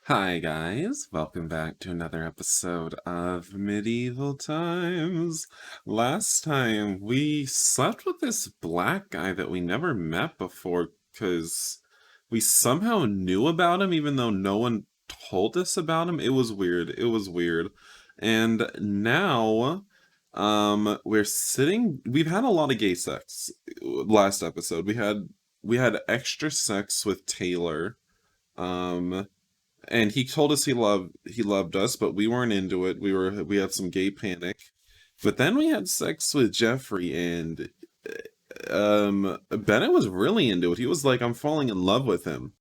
Hi guys, welcome back to another episode of Medieval Times. Last time we slept with this black guy that we never met before because we somehow knew about him even though no one told us about him. It was weird. It was weird. And now we've had a lot of gay sex last episode. We had extra sex with Taylor. Um and he told us he loved us, but we weren't into it. We had some gay panic. But then we had sex with Jeffrey, and Bennett was really into it. He was like, I'm falling in love with him.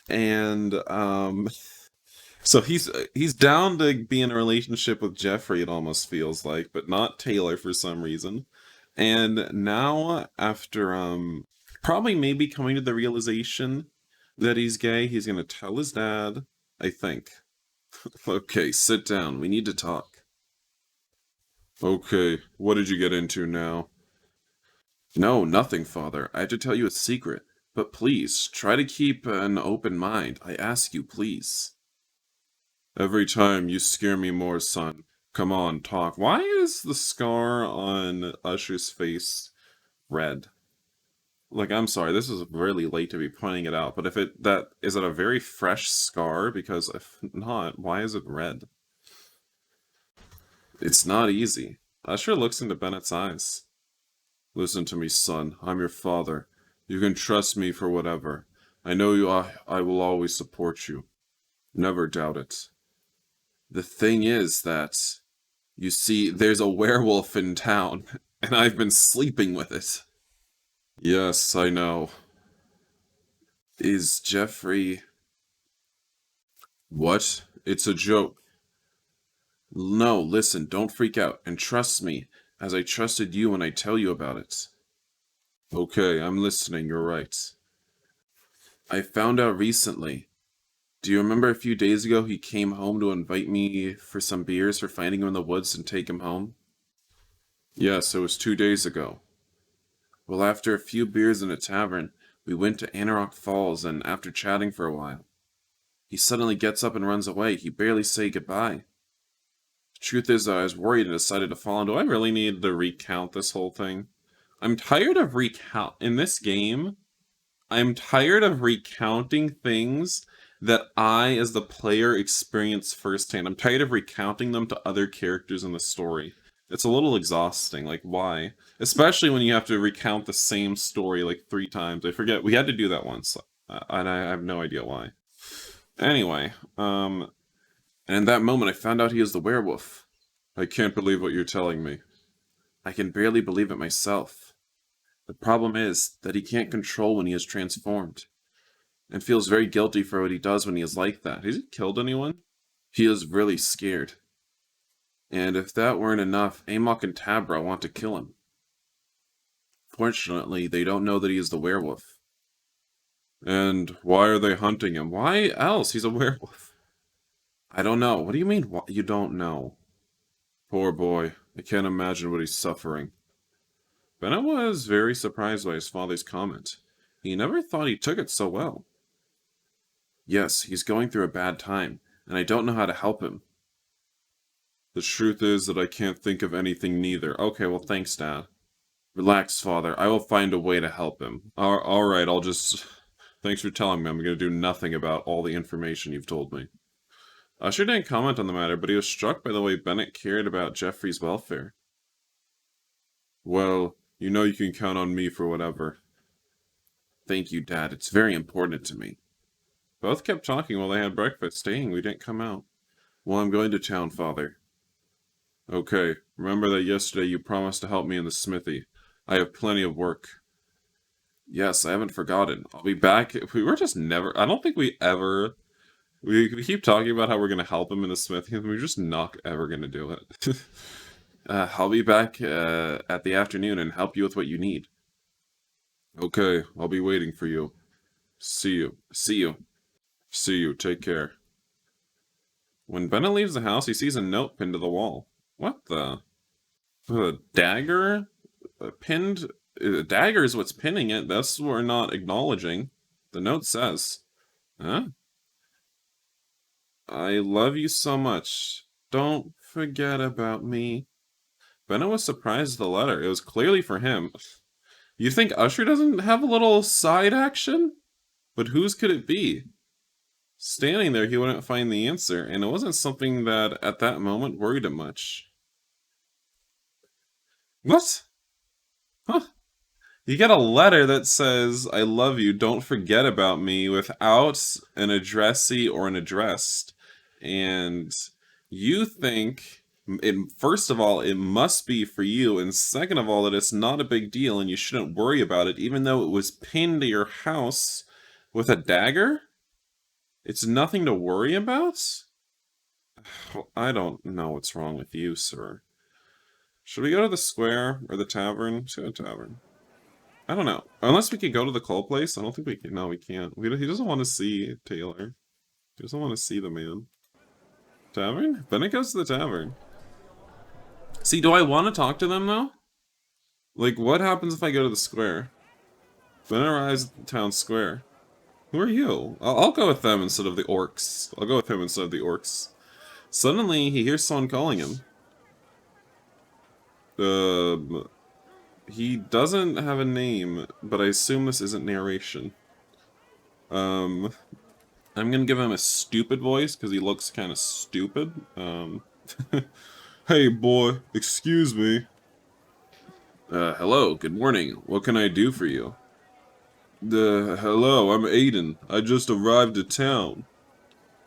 And so he's down to be in a relationship with Jeffrey, it almost feels like, but not Taylor for some reason. And now after probably maybe coming to the realization that he's gay, he's gonna tell his dad, I think. Okay, sit down. We need to talk. Okay, what did you get into now? No, nothing, Father. I have to tell you a secret. But please, try to keep an open mind. I ask you, please. Every time you scare me more, son. Come on, talk. Why is the scar on Usher's face red? Like, I'm sorry, this is really late to be pointing it out, but if is it a very fresh scar? Because if not, why is it red? It's not easy. Usher looks into Bennett's eyes. Listen to me, son. I'm your father. You can trust me for whatever. I know I will always support you. Never doubt it. The thing is that, you see, there's a werewolf in town, and I've been sleeping with it. Yes, I know. Is Jeffrey... What? It's a joke. No, listen, don't freak out, and trust me, as I trusted you when I tell you about it. Okay, I'm listening, you're right. I found out recently. Do you remember a few days ago he came home to invite me for some beers for finding him in the woods and take him home? Yes, it was 2 days ago. Well, after a few beers in a tavern, we went to Anarok Falls, and after chatting for a while, he suddenly gets up and runs away. He barely said goodbye. The truth is, I was worried and decided to follow him. Do I really need to recount this whole thing? I'm tired of in this game. I'm tired of recounting things that I, as the player, experience firsthand. I'm tired of recounting them to other characters in the story. It's a little exhausting. Like, why? Especially when you have to recount the same story like 3 times. I forget. We had to do that once, and I have no idea why. Anyway, and in that moment I found out he is the werewolf. I can't believe what you're telling me. I can barely believe it myself. The problem is that he can't control when he is transformed, and feels very guilty for what he does when he is like that. Has he killed anyone? He is really scared. And if that weren't enough, Amok and Tabra want to kill him. Fortunately, they don't know that he is the werewolf. And why are they hunting him? Why else? He's a werewolf. I don't know. What do you mean, you don't know? Poor boy. I can't imagine what he's suffering. Bennett was very surprised by his father's comment. He never thought he took it so well. Yes, he's going through a bad time, and I don't know how to help him. The truth is that I can't think of anything neither. Okay, well, thanks, Dad. Relax, Father. I will find a way to help him. Alright, I'll just... Thanks for telling me. I'm going to do nothing about all the information you've told me. Usher didn't comment on the matter, but he was struck by the way Bennett cared about Jeffrey's welfare. Well, you know you can count on me for whatever. Thank you, Dad. It's very important to me. Both kept talking while they had breakfast. Dang, we didn't come out. Well, I'm going to town, Father. Okay, remember that yesterday you promised to help me in the smithy. I have plenty of work. Yes, I haven't forgotten. I'll be back. We were just never... I don't think we ever... We keep talking about how we're going to help him in the smithy, and we're just not ever going to do it. I'll be back at the afternoon and help you with what you need. Okay, I'll be waiting for you. See you. See you. See you. Take care. When Bennett leaves the house, he sees a note pinned to the wall. What the? A dagger? Pinned? A dagger is what's pinning it. That's what we're not acknowledging. The note says. Huh? I love you so much. Don't forget about me. Bennett was surprised at the letter. It was clearly for him. You think Usher doesn't have a little side action? But whose could it be? Standing there, he wouldn't find the answer, and it wasn't something that, at that moment, worried him much. What? Huh? You get a letter that says, I love you, don't forget about me, without an addressee or an addressed. And you think, first of all, it must be for you, and second of all, that it's not a big deal and you shouldn't worry about it, even though it was pinned to your house with a dagger? It's nothing to worry about? Well, I don't know what's wrong with you, sir. Should we go to the square or the tavern? Let's go to the tavern. I don't know. Unless we could go to the coal place. I don't think we can. No, we can't. He doesn't want to see Taylor. He doesn't want to see the man. Tavern? Bennett goes to the tavern. See, do I want to talk to them, though? Like, what happens if I go to the square? Bennett arrives at the town square. Who are you? I'll go with them instead of the orcs. I'll go with him instead of the orcs. Suddenly, he hears someone calling him. He doesn't have a name, but I assume this isn't narration. I'm gonna give him a stupid voice, because he looks kind of stupid. Hey boy, excuse me. Hello, good morning. What can I do for you? Hello, I'm Aiden. I just arrived to town.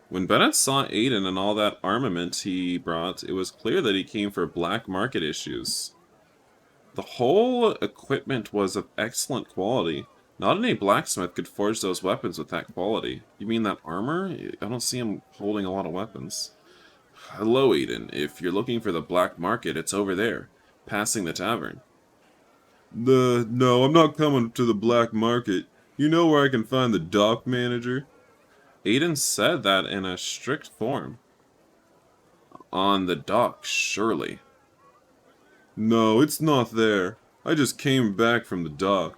When Bennett saw Aiden and all that armament he brought, it was clear that he came for black market issues. The whole equipment was of excellent quality. Not any blacksmith could forge those weapons with that quality. You mean that armor? I don't see him holding a lot of weapons. Hello, Aiden. If you're looking for the black market, it's over there, passing the tavern. No, I'm not coming to the black market. You know where I can find the dock manager? Aiden said that in a strict form. On the dock, surely. No, it's not there. I just came back from the dock.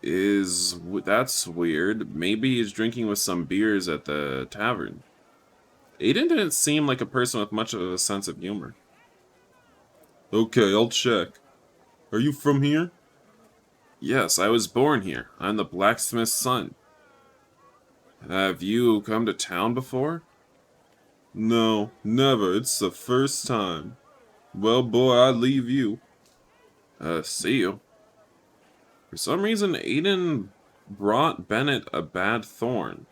That's weird. Maybe he's drinking with some beers at the tavern. Aiden didn't seem like a person with much of a sense of humor. Okay, I'll check. Are you from here? Yes, I was born here. I'm the blacksmith's son. Have you come to town before? No, never. It's the first time. Well, boy, I leave you. See you. For some reason, Aiden brought Bennett a bad thorn.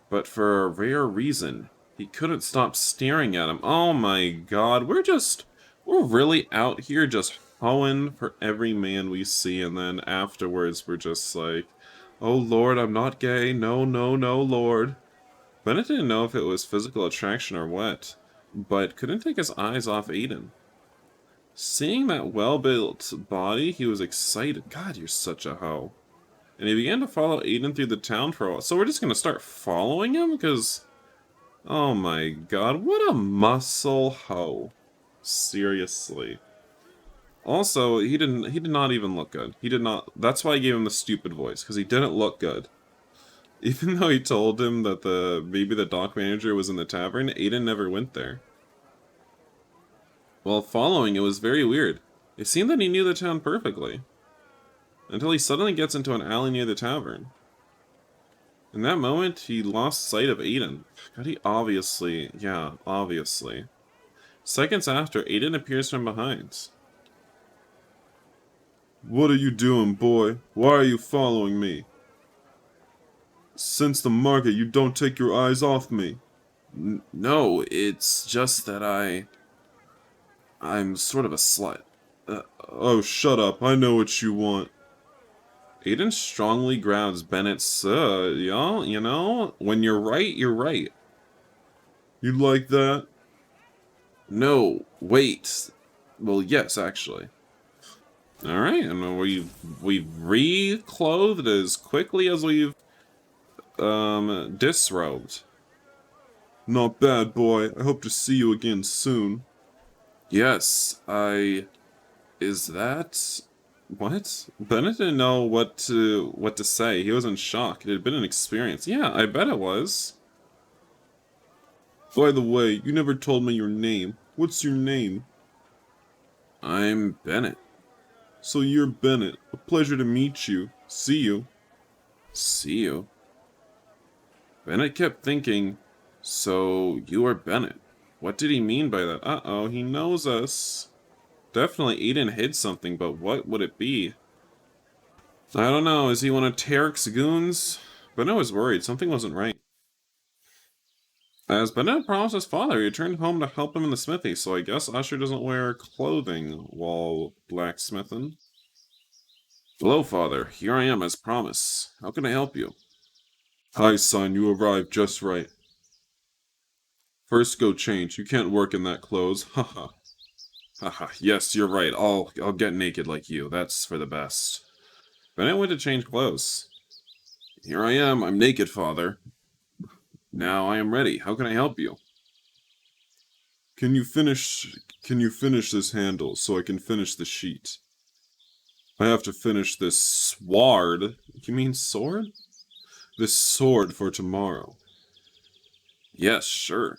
But for a rare reason, he couldn't stop staring at him. Oh my god, we're really out here just hoeing for every man we see, and then afterwards we're just like, oh lord, I'm not gay, no, no, no, lord. Bennett didn't know if it was physical attraction or what, but couldn't take his eyes off Aiden. Seeing that well-built body, he was excited. God, you're such a hoe. And he began to follow Aiden through the town for a while. So we're just going to start following him? Because, oh my god, what a muscle hoe. Seriously. Also, he did not even look good. He did not, that's why I gave him the stupid voice, because he didn't look good. Even though he told him that maybe the dock manager was in the tavern, Aiden never went there. While following, it was very weird. It seemed that he knew the town perfectly. Until he suddenly gets into an alley near the tavern. In that moment, he lost sight of Aiden. God, he obviously... Yeah, obviously. Seconds after, Aiden appears from behind. What are you doing, boy? Why are you following me? Since the market, you don't take your eyes off me. No, it's just that I'm sort of a slut. Oh, shut up. I know what you want. Aiden strongly grabs Bennett's, y'all, you know, when you're right, you're right. You like that? No, wait. Well, yes, actually. Alright, and we've reclothed as quickly as we've, disrobed. Not bad, boy. I hope to see you again soon. Yes, is that... What? Bennett didn't know what to say. He was in shock. It had been an experience. Yeah, I bet it was. By the way, you never told me your name. What's your name? I'm Bennett. So you're Bennett. A pleasure to meet you. See you. See you? Bennett kept thinking, so you are Bennett. What did he mean by that? Uh-oh, he knows us. Definitely Aiden hid something, but what would it be? I don't know, is he one of Tarek's goons? Bennett was worried, something wasn't right. As Bennett promised his father, he returned home to help him in the smithy, so I guess Usher doesn't wear clothing while blacksmithing. Hello, father. Here I am as promised. How can I help you? Hi, son. You arrived just right. First, go change. You can't work in that clothes. Haha. Haha. Yes, you're right. I'll get naked like you. That's for the best. Bennett went to change clothes. Here I am. I'm naked, father. Now I am ready. How can I help you? Can you finish this handle so I can finish the sheet? I have to finish this sword. You mean sword? This sword for tomorrow. Yes, sure.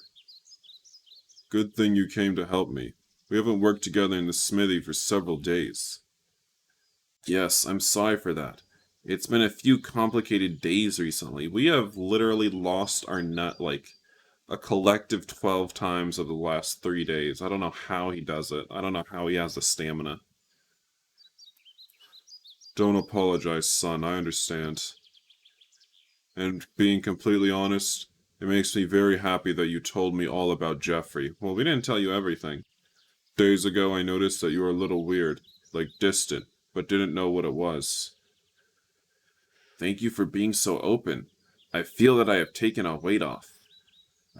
Good thing you came to help me. We haven't worked together in the smithy for several days. Yes, I'm sorry for that. It's been a few complicated days recently. We have literally lost our nut like a collective 12 times over the last 3 days. I don't know how he does it. I don't know how he has the stamina. Don't apologize, son. I understand. And being completely honest, it makes me very happy that you told me all about Jeffrey. Well, we didn't tell you everything. Days ago, I noticed that you were a little weird, like distant, but didn't know what it was. Thank you for being so open. I feel that I have taken a weight off.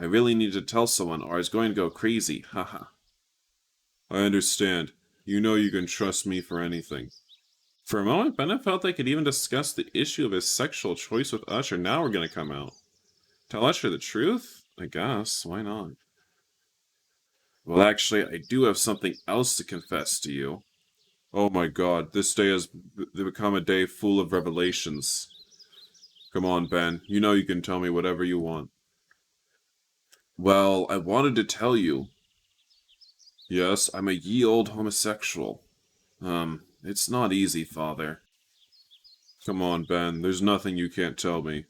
I really need to tell someone or I was going to go crazy, haha. I understand. You know you can trust me for anything. For a moment, Bennett felt they could even discuss the issue of his sexual choice with Usher. Now we're gonna come out. Tell Usher the truth? I guess. Why not? Well, actually, I do have something else to confess to you. Oh my god, this day has become a day full of revelations. Come on, Ben. You know you can tell me whatever you want. Well, I wanted to tell you. Yes, I'm a ye old homosexual. It's not easy, father. Come on, Ben. There's nothing you can't tell me.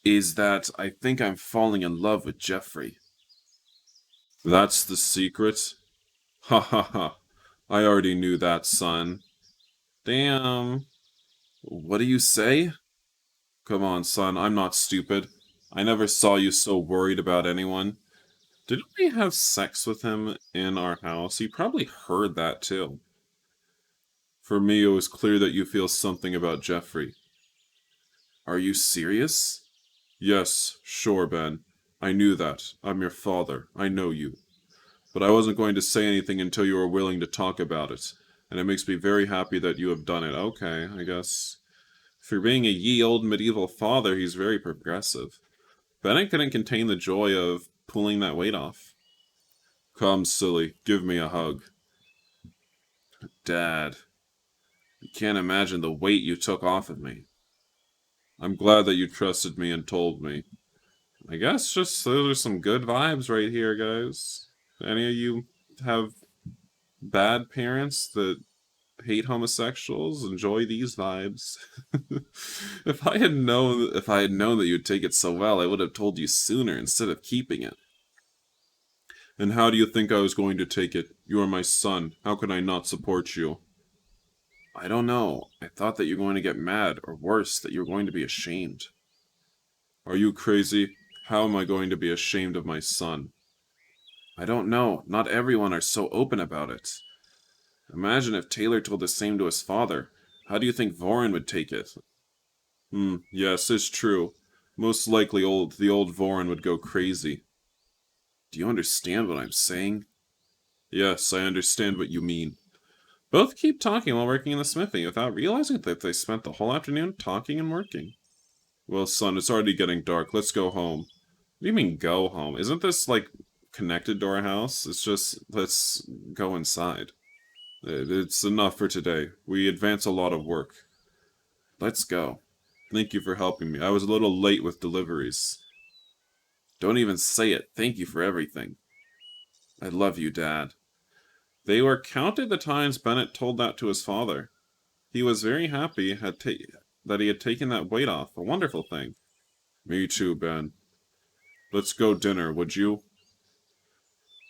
Is that I think I'm falling in love with Jeffrey. That's the secret? Ha ha ha. I already knew that, son. Damn. What do you say? Come on, son, I'm not stupid. I never saw you so worried about anyone. Didn't we have sex with him in our house? He probably heard that too. For me, it was clear that you feel something about Jeffrey. Are you serious? Yes, sure, Ben. I knew that. I'm your father. I know you. But I wasn't going to say anything until you were willing to talk about it. And it makes me very happy that you have done it. Okay, I guess. For being a ye old medieval father, he's very progressive. Bennett couldn't contain the joy of pulling that weight off. Come, silly, give me a hug. Dad, you can't imagine the weight you took off of me. I'm glad that you trusted me and told me. I guess just those are some good vibes right here, guys. Any of you have bad parents that hate homosexuals? Enjoy these vibes. If I had known that you'd take it so well, I would have told you sooner instead of keeping it. And how do you think I was going to take it? You are my son. How could I not support you? I don't know. I thought that you're going to get mad, or worse, that you're going to be ashamed. Are you crazy? How am I going to be ashamed of my son? I don't know. Not everyone are so open about it. Imagine if Taylor told the same to his father. How do you think Voren would take it? Yes, it's true. Most likely the old Voren would go crazy. Do you understand what I'm saying? Yes, I understand what you mean. Both keep talking while working in the smithy without realizing that they spent the whole afternoon talking and working. Well, son, it's already getting dark. Let's go home. What do you mean, go home? Isn't this, like, connected to our house? It's just, let's go inside. It's enough for today. We advance a lot of work. Let's go. Thank you for helping me. I was a little late with deliveries. Don't even say it. Thank you for everything. I love you, Dad. They were counted the times Bennett told that to his father. He was very happy that he had taken that weight off. A wonderful thing. Me too, Ben. Let's go dinner, would you?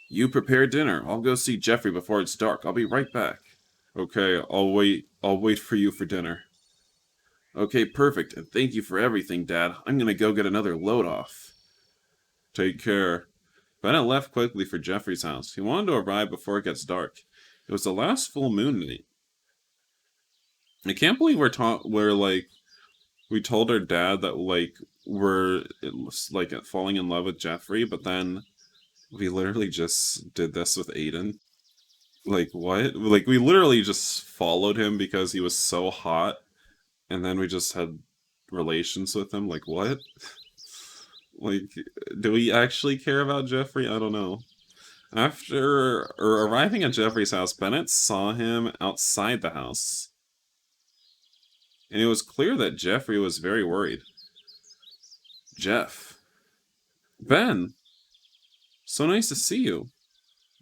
You prepare dinner. I'll go see Jeffrey before it's dark. I'll be right back. Okay, I'll wait. I'll wait for you for dinner. Okay, perfect. And thank you for everything, Dad. I'm gonna go get another load off. Take care. Bennett left quickly for Jeffrey's house. He wanted to arrive before it gets dark. It was the last full moon night. I can't believe we told our dad that we're like falling in love with Jeffrey, but then we literally just did this with Aiden. Like what? Like we literally just followed him because he was so hot, and then we just had relations with him. Like what? Like, do we actually care about Jeffrey? I don't know. After arriving at Jeffrey's house, Bennett saw him outside the house, and it was clear that Jeffrey was very worried. Jeff. Ben! So nice to see you.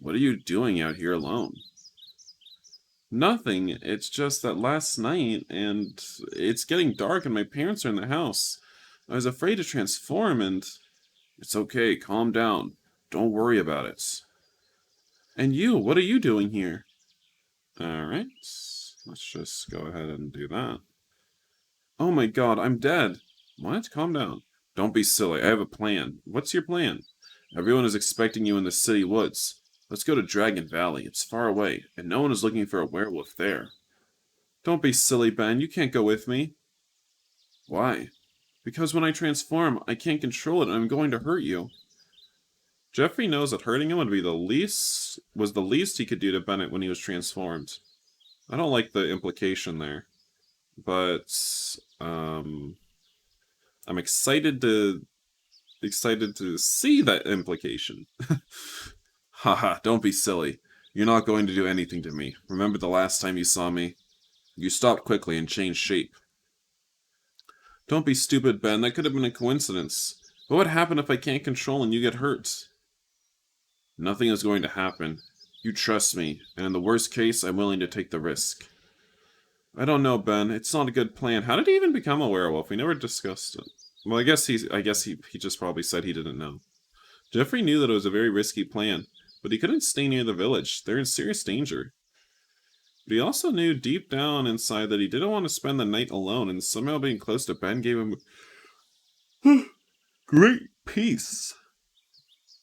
What are you doing out here alone? Nothing. It's just that last night, and it's getting dark and my parents are in the house. I was afraid to transform and... It's okay, calm down. Don't worry about it. And you, what are you doing here? Alright, let's just go ahead and do that. Oh my god, I'm dead. What? Calm down. Don't be silly, I have a plan. What's your plan? Everyone is expecting you in the city woods. Let's go to Dragon Valley. It's far away, and no one is looking for a werewolf there. Don't be silly, Ben. You can't go with me. Why? Because when I transform, I can't control it and I'm going to hurt you. Jeffrey knows that hurting him was the least he could do to Bennett when he was transformed. I don't like the implication there. But I'm excited to see that implication. Haha, don't be silly. You're not going to do anything to me. Remember the last time you saw me? You stopped quickly and changed shape. Don't be stupid, Ben. That could have been a coincidence. What would happen if I can't control and you get hurt? Nothing is going to happen. You trust me, and in the worst case, I'm willing to take the risk. I don't know, Ben. It's not a good plan. How did he even become a werewolf? We never discussed it. Well, I guess he just probably said he didn't know. Jeffrey knew that it was a very risky plan, but he couldn't stay near the village. They're in serious danger. But he also knew deep down inside that he didn't want to spend the night alone, and somehow being close to Ben gave him great peace.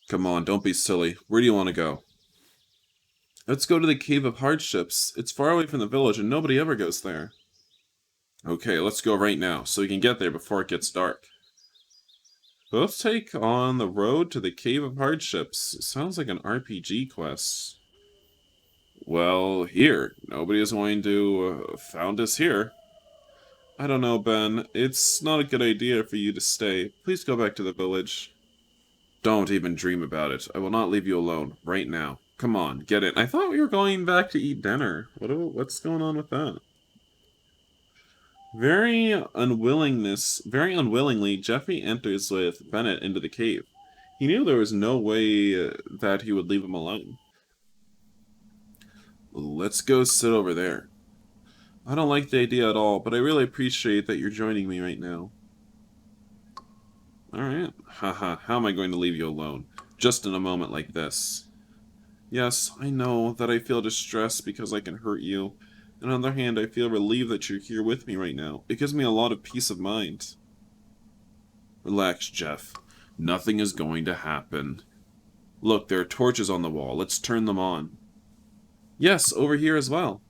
Come on, don't be silly. Where do you want to go? Let's go to the Cave of Hardships. It's far away from the village and nobody ever goes there. Okay, let's go right now, so we can get there before it gets dark. Both take on the road to the Cave of Hardships. It sounds like an RPG quest. Well, here. Nobody is going to found us here. I don't know, Ben. It's not a good idea for you to stay. Please go back to the village. Don't even dream about it. I will not leave you alone. Right now. Come on, get it. I thought we were going back to eat dinner. What's going on with that? Very unwillingly, Jeffrey enters with Bennett into the cave. He knew there was no way that he would leave him alone. Let's go sit over there. I don't like the idea at all, but I really appreciate that you're joining me right now. Alright. Haha, how am I going to leave you alone? Just in a moment like this. Yes, I know that I feel distressed because I can hurt you. And on the other hand, I feel relieved that you're here with me right now. It gives me a lot of peace of mind. Relax, Jeff. Nothing is going to happen. Look, there are torches on the wall. Let's turn them on. Yes, over here as well.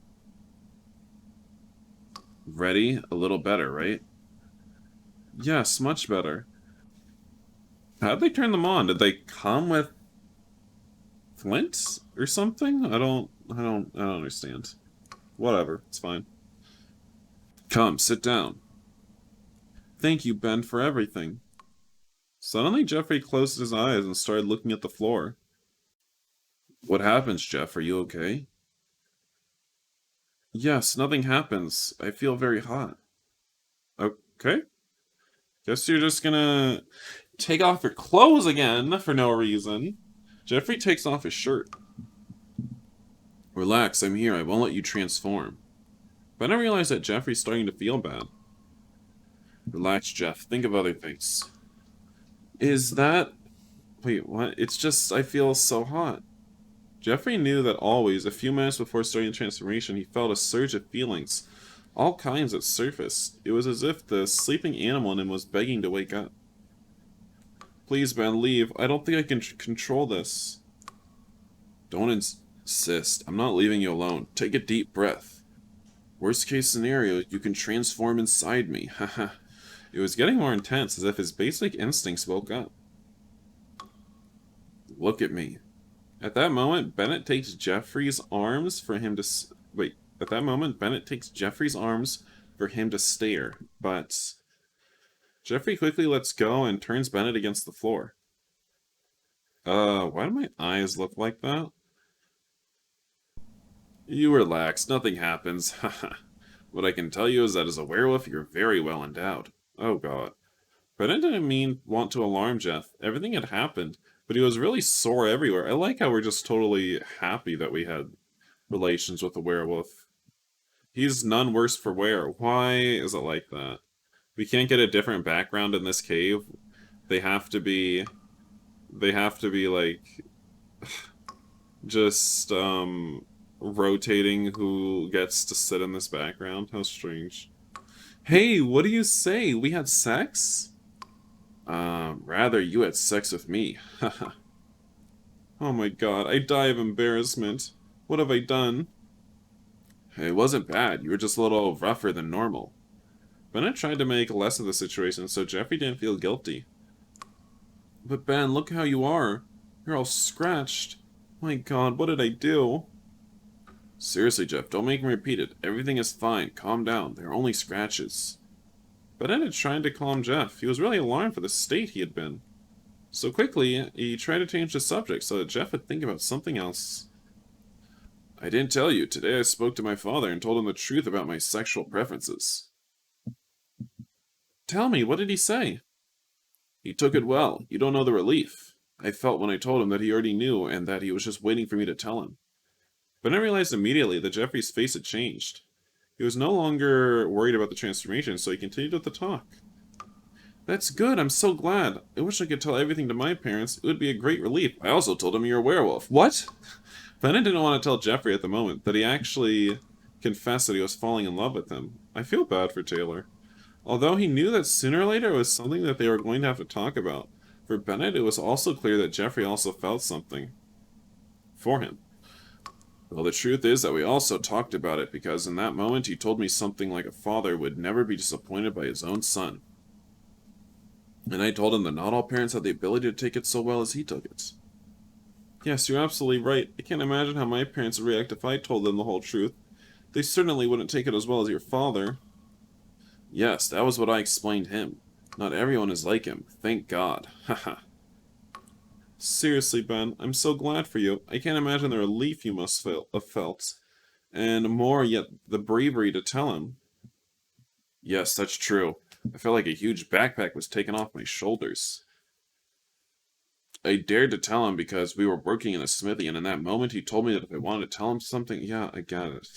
Ready? A little better, right? Yes, much better. How'd they turn them on? Did they come with flints or something? I don't understand. Whatever, it's fine. Come, sit down. Thank you, Ben, for everything. Suddenly, Jeffrey closed his eyes and started looking at the floor. What happens, Jeff? Are you okay? Yes, nothing happens. I feel very hot. Okay. Guess you're just gonna... Take off your clothes again for no reason. Jeffrey takes off his shirt. Relax, I'm here. I won't let you transform. But I realize that Jeffrey's starting to feel bad. Relax, Jeff. Think of other things. Is that... Wait, what? It's just I feel so hot. Jeffrey knew that always, a few minutes before starting the transformation, he felt a surge of feelings. All kinds that surfaced. It was as if the sleeping animal in him was begging to wake up. Please, Ben, leave. I don't think I can control this. Don't insist. I'm not leaving you alone. Take a deep breath. Worst case scenario, you can transform inside me. Haha. It was getting more intense, as if his basic instincts woke up. Look at me. At that moment, Bennett takes Jeffrey's arms for him to... Wait. At that moment, Bennett takes Jeffrey's arms for him to stare, but... Jeffrey quickly lets go and turns Bennett against the floor. Why do my eyes look like that? You relax, nothing happens. Haha. What I can tell you is that as a werewolf, you're very well endowed. Oh god. Bennett didn't want to alarm Jeff. Everything had happened, but he was really sore everywhere. I like how we're just totally happy that we had relations with a werewolf. He's none worse for wear. Why is it like that? We can't get a different background in this cave. They have to be like just rotating who gets to sit in this background. How strange. Hey, what do you say? We had sex? Rather you had sex with me. Haha. Oh my god, I die of embarrassment. What have I done? It wasn't bad. You were just a little rougher than normal. Bennett tried to make less of the situation so Jeffrey didn't feel guilty. But Ben, look how you are. You're all scratched. My god, what did I do? Seriously, Jeff, don't make me repeat it. Everything is fine. Calm down. They're only scratches. Bennett had tried to calm Jeff. He was really alarmed for the state he had been. So quickly, he tried to change the subject so that Jeff would think about something else. I didn't tell you. Today I spoke to my father and told him the truth about my sexual preferences. Tell me, what did he say? He took it well. You don't know the relief I felt when I told him that he already knew and that he was just waiting for me to tell him. But I realized immediately that Jeffrey's face had changed. He was no longer worried about the transformation, so he continued with the talk. That's good, I'm so glad. I wish I could tell everything to my parents. It would be a great relief. I also told him you're a werewolf. What? Bennett didn't want to tell Jeffrey at the moment that he actually confessed that he was falling in love with him. I feel bad for Taylor. Although he knew that sooner or later it was something that they were going to have to talk about, for Bennett it was also clear that Jeffrey also felt something for him. Well, the truth is that we also talked about it, because in that moment he told me something like a father would never be disappointed by his own son. And I told him that not all parents have the ability to take it so well as he took it. Yes, you're absolutely right. I can't imagine how my parents would react if I told them the whole truth. They certainly wouldn't take it as well as your father. Yes, that was what I explained him. Not everyone is like him, thank God. Haha. Seriously, Ben, I'm so glad for you. I can't imagine the relief you must have felt. And more yet, the bravery to tell him. Yes, that's true. I felt like a huge backpack was taken off my shoulders. I dared to tell him because we were working in a smithy, and in that moment he told me that if I wanted to tell him something, yeah, I got it.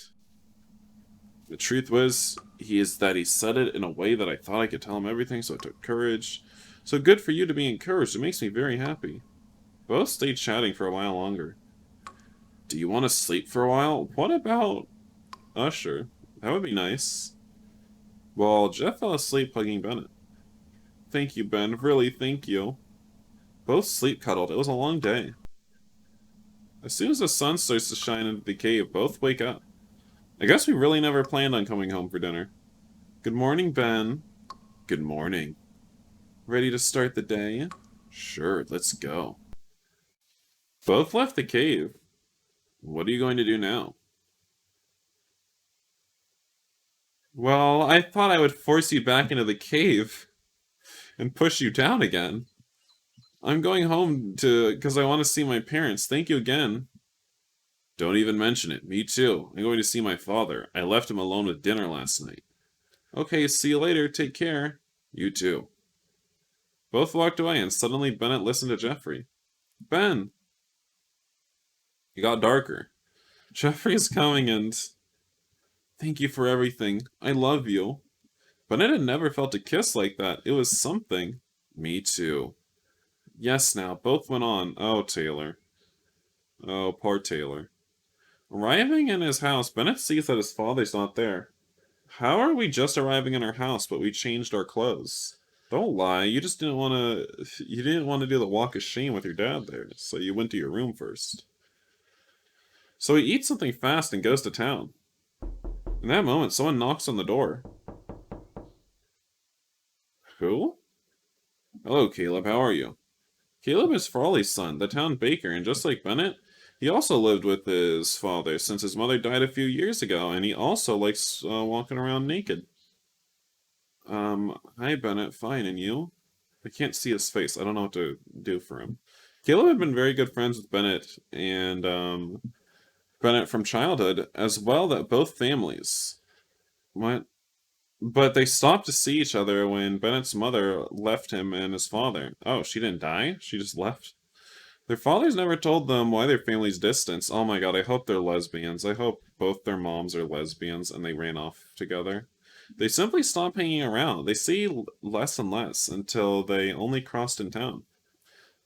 The truth was, he said it in a way that I thought I could tell him everything, so it took courage. So good for you to be encouraged. It makes me very happy. Both stayed chatting for a while longer. Do you want to sleep for a while? What about Usher? That would be nice. Well, Jeff fell asleep hugging Bennett. Thank you, Ben. Really, thank you. Both sleep cuddled. It was a long day. As soon as the sun starts to shine into the cave, both wake up. I guess we really never planned on coming home for dinner. Good morning, Ben. Good morning. Ready to start the day? Sure, let's go. Both left the cave. What are you going to do now? Well, I thought I would force you back into the cave and push you down again. I'm going home because I want to see my parents. Thank you again. Don't even mention it. Me too. I'm going to see my father. I left him alone with dinner last night. Okay, see you later. Take care. You too. Both walked away, and suddenly Bennett listened to Jeffrey. Ben! It got darker. Jeffrey is coming and... Thank you for everything. I love you. Bennett had never felt a kiss like that. It was something. Me too. Yes, now. Both went on. Oh, Taylor. Oh, poor Taylor. Arriving in his house, Bennett sees that his father's not there. How are we just arriving in our house, but we changed our clothes? Don't lie, you just didn't want to... You didn't want to do the walk of shame with your dad there, so you went to your room first. So he eats something fast and goes to town. In that moment, someone knocks on the door. Who? Hello, Caleb, how are you? Caleb is Frawley's son, the town baker, and just like Bennett, he also lived with his father since his mother died a few years ago, and he also likes walking around naked. Hi Bennett, fine, and you? I can't see his face, I don't know what to do for him. Caleb had been very good friends with Bennett, and, Bennett from childhood, as well that both families. What? But they stopped to see each other when Bennett's mother left him and his father. Oh, she didn't die? She just left? Their fathers never told them why their families distanced. Oh my god, I hope they're lesbians. I hope both their moms are lesbians and they ran off together. They simply stopped hanging around. They see less and less until they only crossed in town.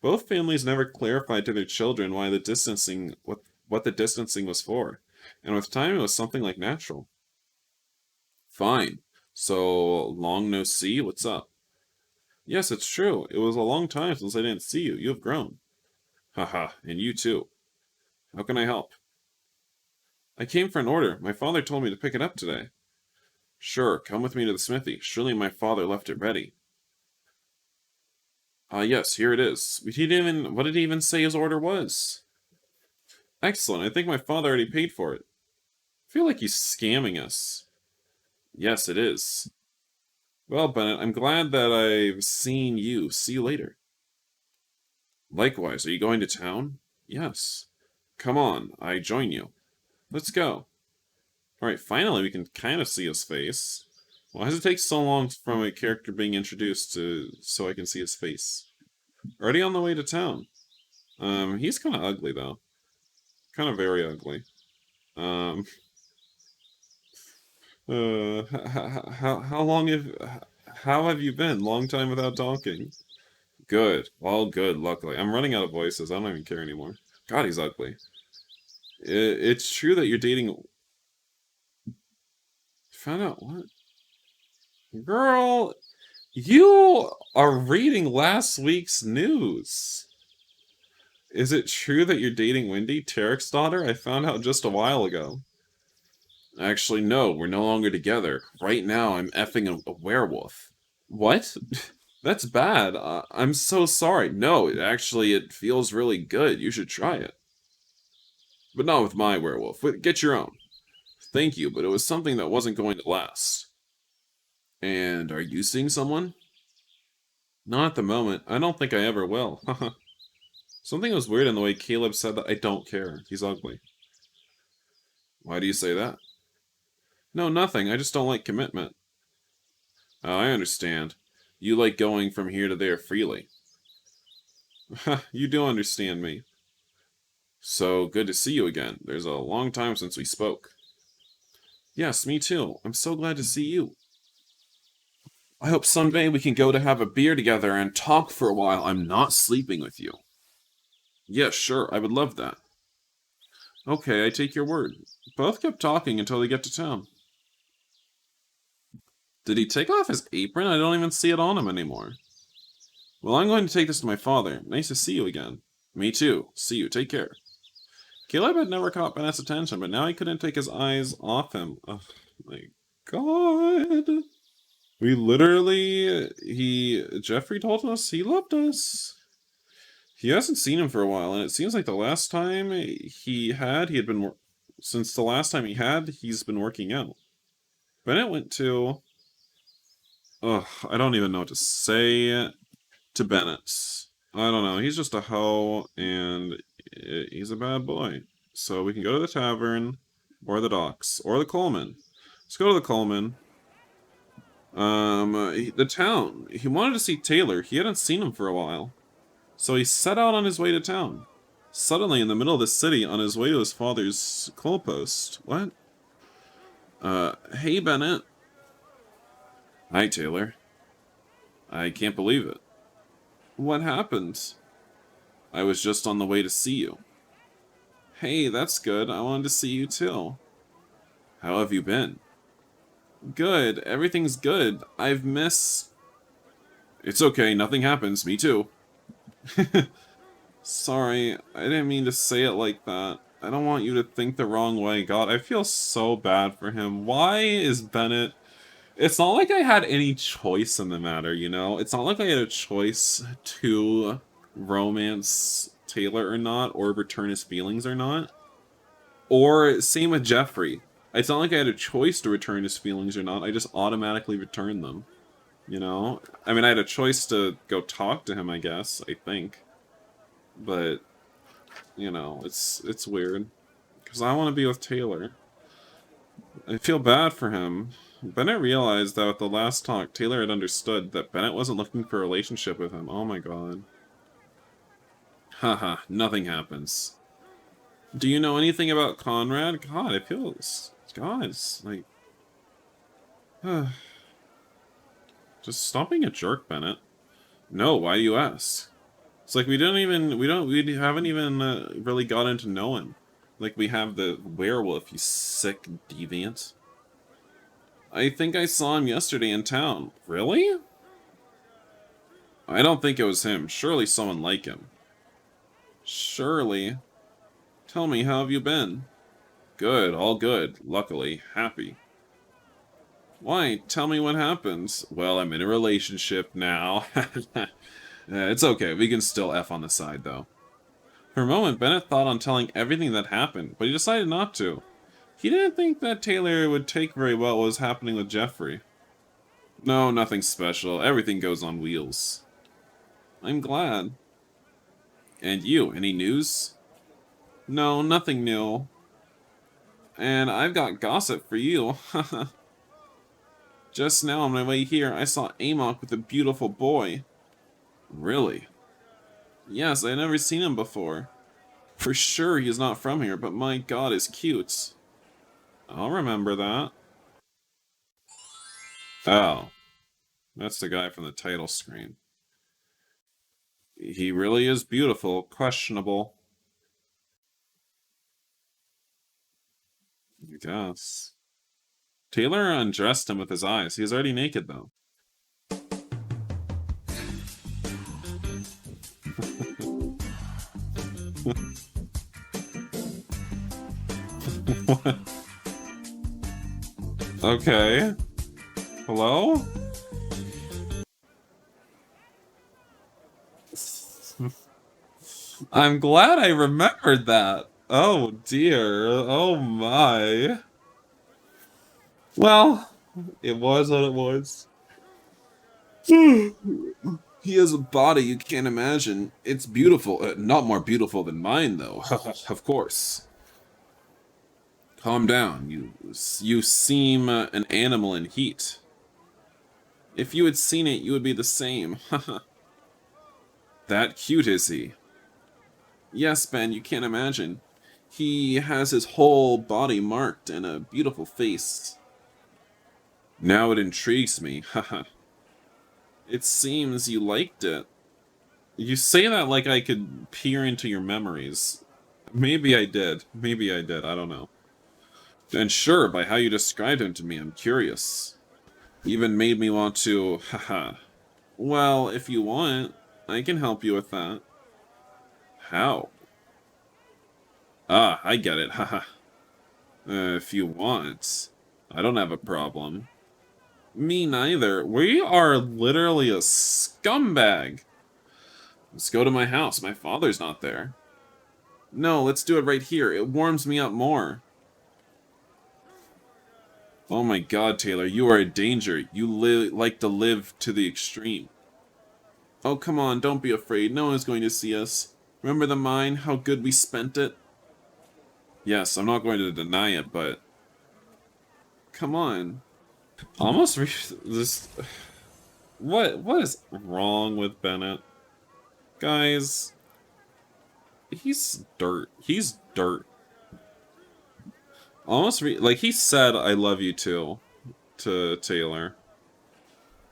Both families never clarified to their children why the distancing, what the distancing was for, and with time it was something like natural. Fine. So, long no see, what's up? Yes, it's true. It was a long time since I didn't see you. You have grown. Haha, and you too. How can I help? I came for an order. My father told me to pick it up today. Sure, come with me to the smithy. Surely my father left it ready. Yes, here it is. What did he even say his order was? Excellent, I think my father already paid for it. I feel like he's scamming us. Yes, it is. Well, Bennett, I'm glad that I've seen you. See you later. Likewise, are you going to town? Yes. Come on, I join you. Let's go. Alright, finally we can kind of see his face. Why does it take so long from a character being introduced so I can see his face? Already on the way to town. He's kind of ugly though. Kind of very ugly. Um, how have you been? Long time without talking. Good. All good, luckily. I'm running out of voices. I don't even care anymore. God, he's ugly. It's true that you're dating... Found out what? Girl, you are reading last week's news. Is it true that you're dating Wendy, Tarek's daughter? I found out just a while ago. Actually, no, we're no longer together. Right now, I'm effing a werewolf. What? That's bad. I'm so sorry. No, it feels really good. You should try it. But not with my werewolf. Get your own. Thank you, but it was something that wasn't going to last. And are you seeing someone? Not at the moment. I don't think I ever will. Something was weird in the way Caleb said that I don't care. He's ugly. Why do you say that? No, nothing. I just don't like commitment. Oh, I understand. You like going from here to there freely. You do understand me. So, good to see you again. There's a long time since we spoke. Yes, me too. I'm so glad to see you. I hope someday we can go to have a beer together and talk for a while. I'm not sleeping with you. Yeah, sure, I would love that. Okay, I take your word. Both kept talking until they get to town. Did he take off his apron? I don't even see it on him anymore. Well, I'm going to take this to my father. Nice to see you again. Me too. See you. Take care. Caleb had never caught Bennett's attention, but now he couldn't take his eyes off him. Oh my god. Jeffrey told us he loved us. He hasn't seen him for a while, and it seems like the last time since the last time he's been working out. Bennett went to, I don't even know what to say to Bennett. I don't know, he's just a hoe, and he's a bad boy. So we can go to the tavern, or the docks, or the Coleman. Let's go to the Coleman. The town. He wanted to see Taylor. He hadn't seen him for a while. So he set out on his way to town. Suddenly, in the middle of the city, on his way to his father's coal post. What? Hey, Bennett. Hi, Taylor. I can't believe it. What happened? I was just on the way to see you. Hey, that's good. I wanted to see you too. How have you been? Good. Everything's good. I've missed... It's okay. Nothing happens. Me too. Sorry. I didn't mean to say it like that. I don't want you to think the wrong way. God, I feel so bad for him. Why is Bennett... It's not like I had any choice in the matter, you know? It's not like I had a choice to romance Taylor or not, or return his feelings or not. Or same with Jeffrey. It's not like I had a choice to return his feelings or not, I just automatically returned them. You know? I mean, I had a choice to go talk to him, I guess, I think. But, you know, it's weird. Because I want to be with Taylor. I feel bad for him. Bennett realized that with the last talk, Taylor had understood that Bennett wasn't looking for a relationship with him. Oh my god. Haha, nothing happens. Do you know anything about Conrad? God, it feels... God, it's like... Just stop being a jerk, Bennett. No, why do you ask? It's like we haven't even really gotten to know him. Like we have the werewolf, you sick deviant. I think I saw him yesterday in town. Really? I don't think it was him. Surely someone like him. Surely. Tell me, how have you been? Good, all good. Luckily, happy. Why? Tell me what happened. Well, I'm in a relationship now. It's okay. We can still F on the side, though. For a moment, Bennett thought on telling everything that happened, but he decided not to. He didn't think that Taylor would take very well what was happening with Jeffrey. No, nothing special. Everything goes on wheels. I'm glad. And you, any news? No, nothing new. And I've got gossip for you. Just now on my way here, I saw Amok with a beautiful boy. Really? Yes, I'd never seen him before. For sure he's not from here, but my god, is cute. I'll remember that. Oh. That's the guy from the title screen. He really is beautiful. Questionable. I guess. Taylor undressed him with his eyes. He was already naked, though. What? Okay. Hello? I'm glad I remembered that. Oh dear. Oh my. Well, it was what it was. He has a body you can't imagine. It's beautiful. Not more beautiful than mine, though. Of course. Calm down. You seem an animal in heat. If you had seen it, you would be the same. That cute is he? Yes, Ben, you can't imagine. He has his whole body marked and a beautiful face. Now it intrigues me. Haha. It seems you liked it. You say that like I could peer into your memories. Maybe I did. Maybe I did. I don't know. And sure, by how you described him to me, I'm curious. Even made me want to... Haha. Well, if you want, I can help you with that. How? Ah, I get it. Haha. If you want. I don't have a problem. Me neither. We are literally a scumbag. Let's go to my house. My father's not there. No, let's do it right here. It warms me up more. Oh my god, Taylor, you are a danger. You like to live to the extreme. Oh, come on, don't be afraid. No one's going to see us. Remember the mine? How good we spent it? Yes, I'm not going to deny it, but... Come on. Almost this. What is wrong with Bennett? Guys, he's dirt. He's dirt. Almost like he said I love you too to Taylor.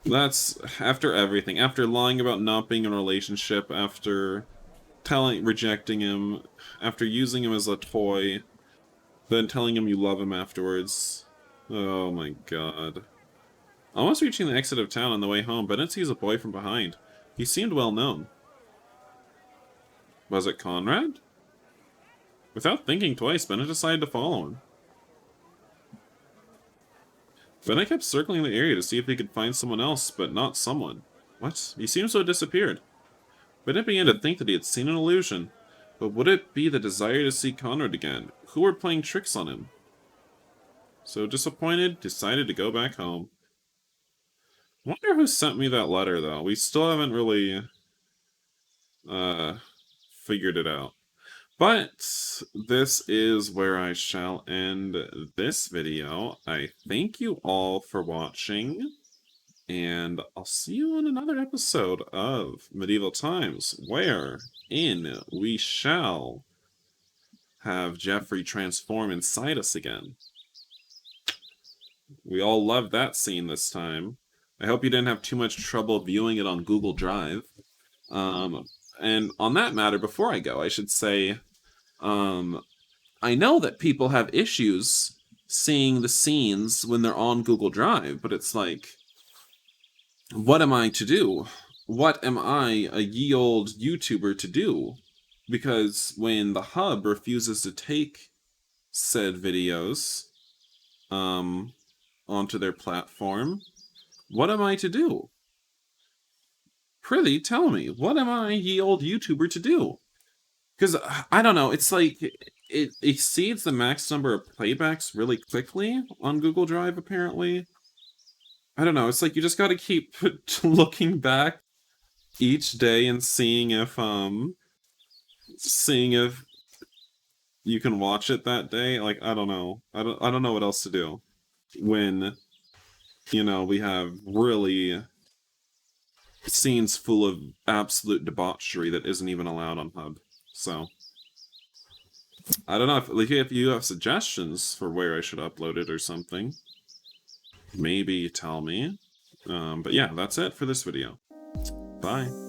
That's after everything. After lying about not being in a relationship, after rejecting him, after using him as a toy, then telling him you love him afterwards. Oh my god. Almost reaching the exit of town on the way home, Bennett sees a boy from behind. He seemed well known. Was it Conrad? Without thinking twice, Bennett decided to follow him. Bennett kept circling the area to see if he could find someone else, but not someone. What? He seems to have disappeared. Bennett began to think that he had seen an illusion. But would it be the desire to see Conrad again? Who were playing tricks on him? So disappointed, decided to go back home. Wonder who sent me that letter, though. We still haven't really figured it out. But this is where I shall end this video. I thank you all for watching, and I'll see you on another episode of Medieval Times, wherein we shall have Jeffrey transform inside us again. We all loved that scene this time. I hope you didn't have too much trouble viewing it on Google Drive. And on that matter, before I go, I should say, I know that people have issues seeing the scenes when they're on Google Drive, but it's like, what am I to do? What am I, a ye old YouTuber, to do? Because when the hub refuses to take said videos onto their platform, what am I to do? Prithee, tell me, what am I, ye old YouTuber, to do? Because, I don't know, it's like, it exceeds the max number of playbacks really quickly on Google Drive, apparently. I don't know, it's like you just gotta keep looking back each day and seeing if you can watch it that day. Like, I don't know. I don't know what else to do when, you know, we have really scenes full of absolute debauchery that isn't even allowed on Hub. So, I don't know if you have suggestions for where I should upload it or something, maybe tell me. But yeah, that's it for this video. Bye.